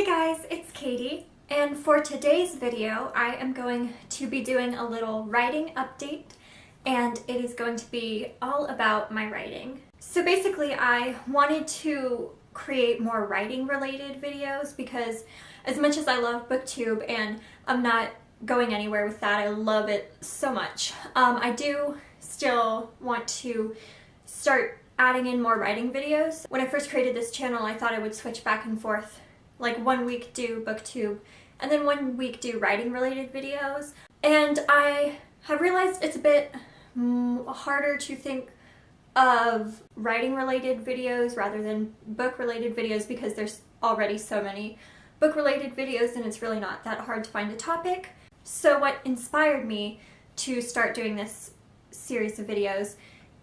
Hey guys, it's Katie, and for today's video I am going to be doing a little writing update, and it is going to be all about my writing. So basically I wanted to create more writing related videos because as much as I love BookTube and I'm not going anywhere with that, I love it so much, I do still want to start adding in more writing videos. When I first created this channel I thought I would switch back and forth, like 1 week do BookTube and then 1 week do writing related videos, and I have realized it's a bit harder to think of writing related videos rather than book related videos because there's already so many book related videos and it's really not that hard to find a topic. So what inspired me to start doing this series of videos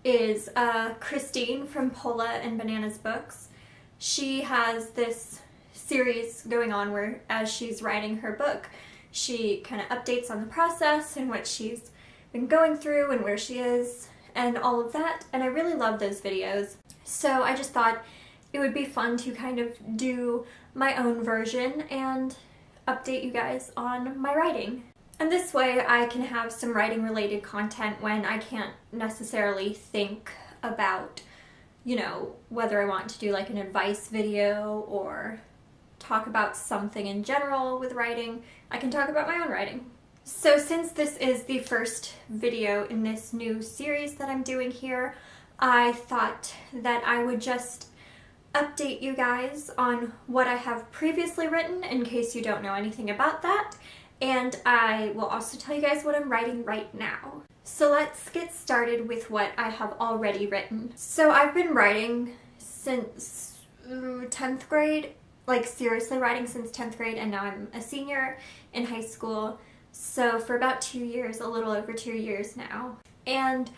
is Christine from Pola and Bananas Books. She has this series going on where as she's writing her book, she kind of updates on the process and what she's been going through and where she is and all of that, and I really love those videos. So I just thought it would be fun to kind of do my own version and update you guys on my writing. And this way I can have some writing related content when I can't necessarily think about, you know, whether I want to do like an advice video or talk about something in general with writing. I can talk about my own writing. So since this is the first video in this new series that I'm doing here, I thought that I would just update you guys on what I have previously written in case you don't know anything about that, and I will also tell you guys what I'm writing right now. So let's get started with what I have already written. So I've been writing since 10th grade, like seriously writing since 10th grade, and now I'm a senior in high school. So for about 2 years, a little over 2 years now. And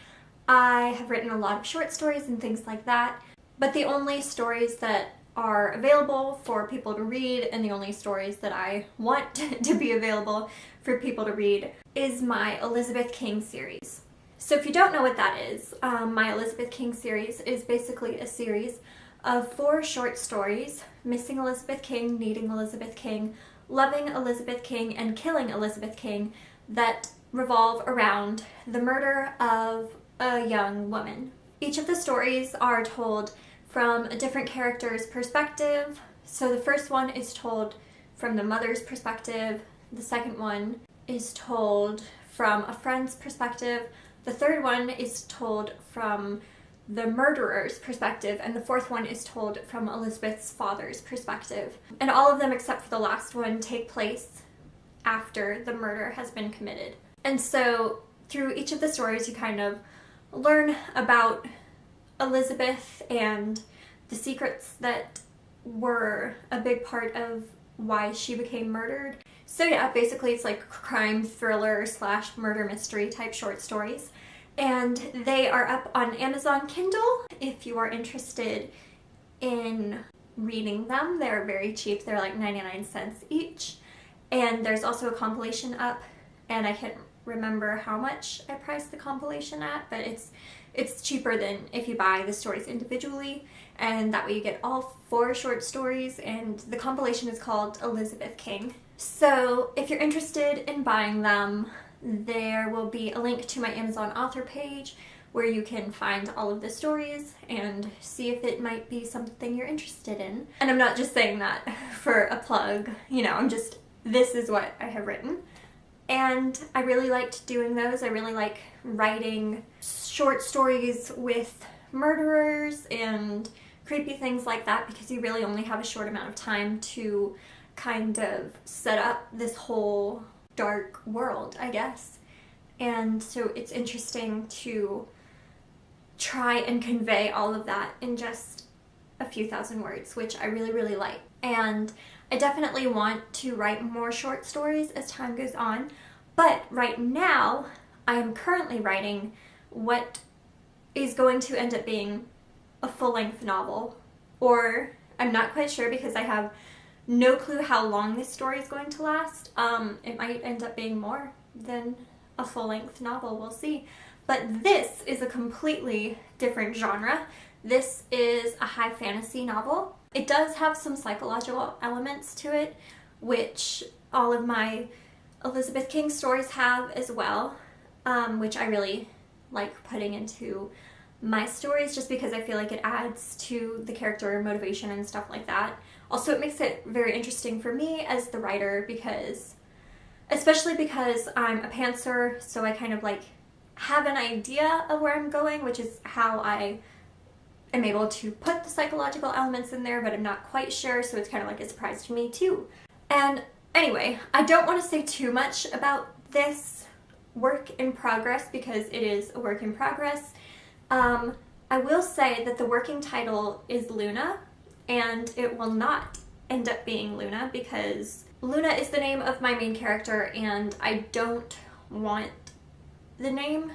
I have written a lot of short stories and things like that, but the only stories that are available for people to read and the only stories that I want to be available for people to read is my Elizabeth King series. So if you don't know what that is, my Elizabeth King series is basically a series of 4 short stories: Missing Elizabeth King, Needing Elizabeth King, Loving Elizabeth King, and Killing Elizabeth King, that revolve around the murder of a young woman. Each of the stories are told from a different character's perspective. So the first one is told from the mother's perspective, the second one is told from a friend's perspective, the third one is told from the murderer's perspective, and the fourth one is told from Elizabeth's father's perspective. And all of them except for the last one take place after the murder has been committed. And so through each of the stories you kind of learn about Elizabeth and the secrets that were a big part of why she became murdered. So yeah, basically it's like crime thriller / murder mystery type short stories. And they are up on Amazon Kindle if you are interested in reading them. They're very cheap. They're like 99 cents each. And there's also a compilation up, and I can't remember how much I priced the compilation at, but it's cheaper than if you buy the stories individually, and that way you get all 4 short stories, and the compilation is called Elizabeth King. So if you're interested in buying them, there will be a link to my Amazon author page where you can find all of the stories and see if it might be something you're interested in. And I'm not just saying that for a plug, you know, this is what I have written. And I really liked doing those. I really like writing short stories with murderers and creepy things like that because you really only have a short amount of time to kind of set up this whole dark world, I guess. And so it's interesting to try and convey all of that in just a few thousand words, which I really, really like. And I definitely want to write more short stories as time goes on, but right now I am currently writing what is going to end up being a full-length novel, or I'm not quite sure because I have no clue how long this story is going to last. It might end up being more than a full-length novel, we'll see. But this is a completely different genre. This is a high fantasy novel, It does have some psychological elements to it, which all of my Elizabeth King stories have as well, which I really like putting into my stories just because I feel like it adds to the character motivation and stuff like that. Also, it makes it very interesting for me as the writer because, especially because I'm a pantser, so I kind of like have an idea of where I'm going, which is how I am able to put the psychological elements in there, but I'm not quite sure, so it's kind of like a surprise to me too. And anyway, I don't want to say too much about this work in progress because it is a work in progress. I will say that the working title is Luna, and it will not end up being Luna because Luna is the name of my main character, and I don't want the name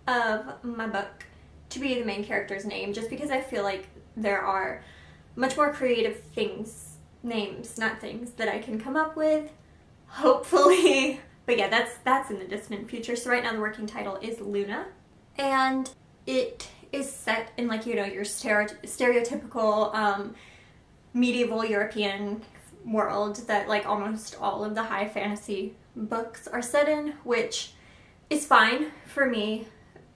of my book to be the main character's name just because I feel like there are much more creative names, not things, that I can come up with, hopefully. But yeah, that's in the distant future. So right now the working title is Luna, and it is set in, like, you know, your stereotypical medieval European world that like almost all of the high fantasy books are set in, which is fine for me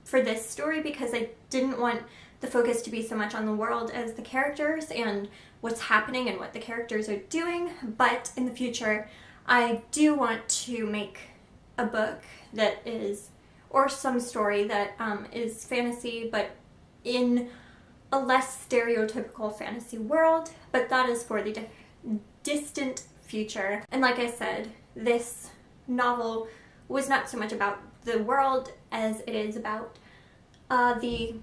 for this story because I didn't want the focus to be so much on the world as the characters and what's happening and what the characters are doing. But in the future, I do want to make a book that is, or some story that is fantasy, but in a less stereotypical fantasy world, but that is for the distant future. And like I said, this novel was not so much about the world as it is about the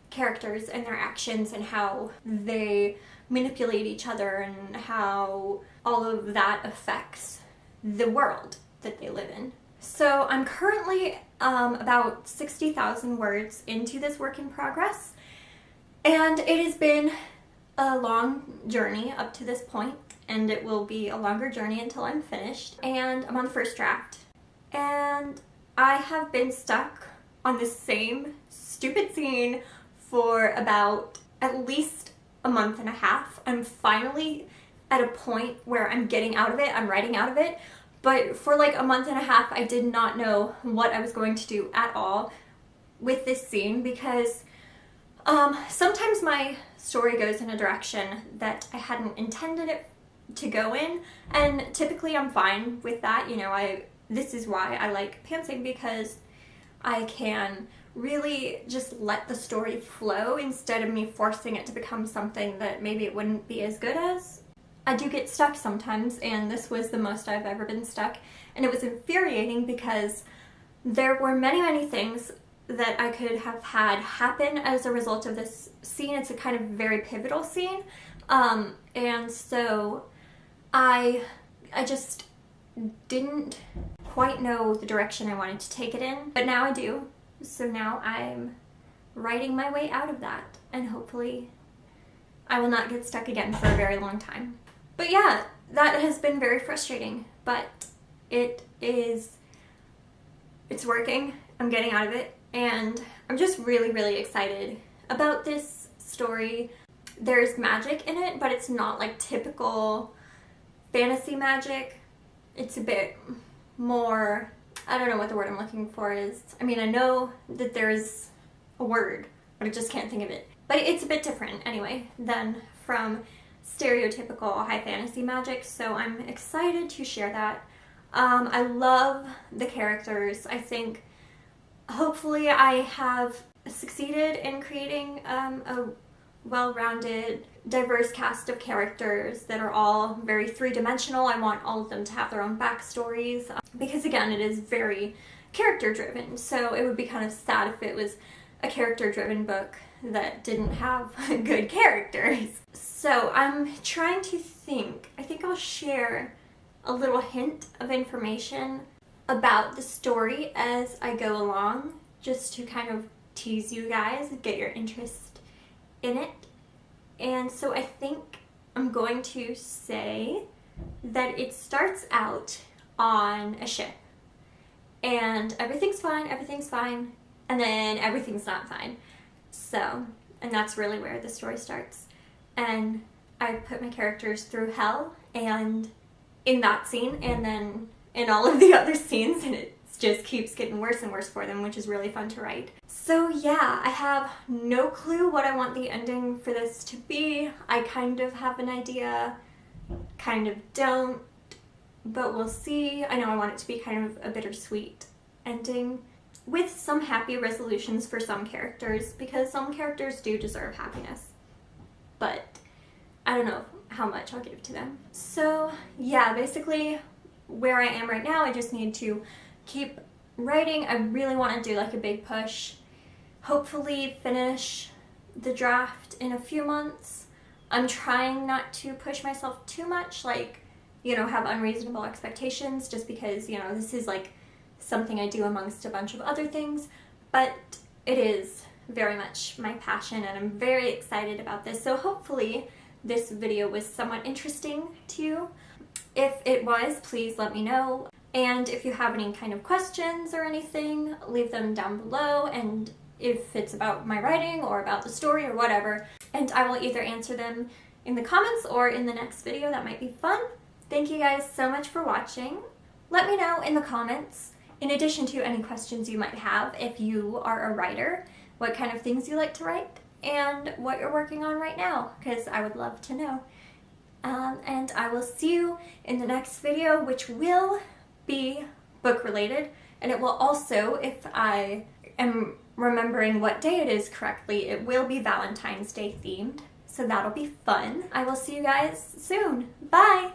characters and their actions and how they manipulate each other and how all of that affects the world that they live in. So I'm currently about 60,000 words into this work in progress, and it has been a long journey up to this point, and it will be a longer journey until I'm finished. And I'm on the first draft, and I have been stuck on the same stupid scene for about at least a month and a half. I'm finally at a point where I'm getting out of it, I'm writing out of it, but for like a month and a half I did not know what I was going to do at all with this scene because sometimes my story goes in a direction that I hadn't intended it to go in, and typically I'm fine with that. You know, this is why I like pantsing, because I can really just let the story flow instead of me forcing it to become something that maybe it wouldn't be as good as. I do get stuck sometimes, and this was the most I've ever been stuck, and it was infuriating because there were many things that I could have had happen as a result of this scene. It's a kind of very pivotal scene, and so I just didn't quite know the direction I wanted to take it in, but now I do. So now I'm writing my way out of that, and hopefully I will not get stuck again for a very long time. But yeah, that has been very frustrating, but it's working. I'm getting out of it, and I'm just really excited about this story. There's magic in it, but it's not like typical fantasy magic. It's a bit more, I don't know what the word I'm looking for is. I mean, I know that there's a word, but I just can't think of it. But it's a bit different anyway than from stereotypical high fantasy magic, so I'm excited to share that. I love the characters. I think hopefully I have succeeded in creating a well-rounded, diverse cast of characters that are all very three-dimensional. I want all of them to have their own backstories because, again, it is very character-driven, so it would be kind of sad if it was a character-driven book that didn't have good characters. So I'm trying to think. I think I'll share a little hint of information about the story as I go along, just to kind of tease you guys and get your interest in it. And so I think I'm going to say that it starts out on a ship, and everything's fine, and then everything's not fine. So, and that's really where the story starts. And I put my characters through hell, and in that scene and then in all of the other scenes, and it just keeps getting worse and worse for them, which is really fun to write. So yeah, I have no clue what I want the ending for this to be. I kind of have an idea, kind of don't, but we'll see. I know I want it to be kind of a bittersweet ending with some happy resolutions for some characters, because some characters do deserve happiness, but I don't know how much I'll give to them. So yeah, basically where I am right now, I just need to keep writing. I really want to do like a big push, hopefully finish the draft in a few months. I'm trying not to push myself too much, like, you know, have unreasonable expectations, just because, you know, this is like something I do amongst a bunch of other things, but it is very much my passion and I'm very excited about this. So hopefully this video was somewhat interesting to you. If it was, please let me know. And if you have any kind of questions or anything, leave them down below, and if it's about my writing or about the story or whatever, and I will either answer them in the comments or in the next video. That might be fun. Thank you guys so much for watching. Let me know in the comments, in addition to any questions you might have, if you are a writer, what kind of things you like to write, and what you're working on right now, because I would love to know. And I will see you in the next video, which will be book related, and it will also, if I am remembering what day it is correctly, it will be Valentine's Day themed, so that'll be fun. I will see you guys soon. Bye!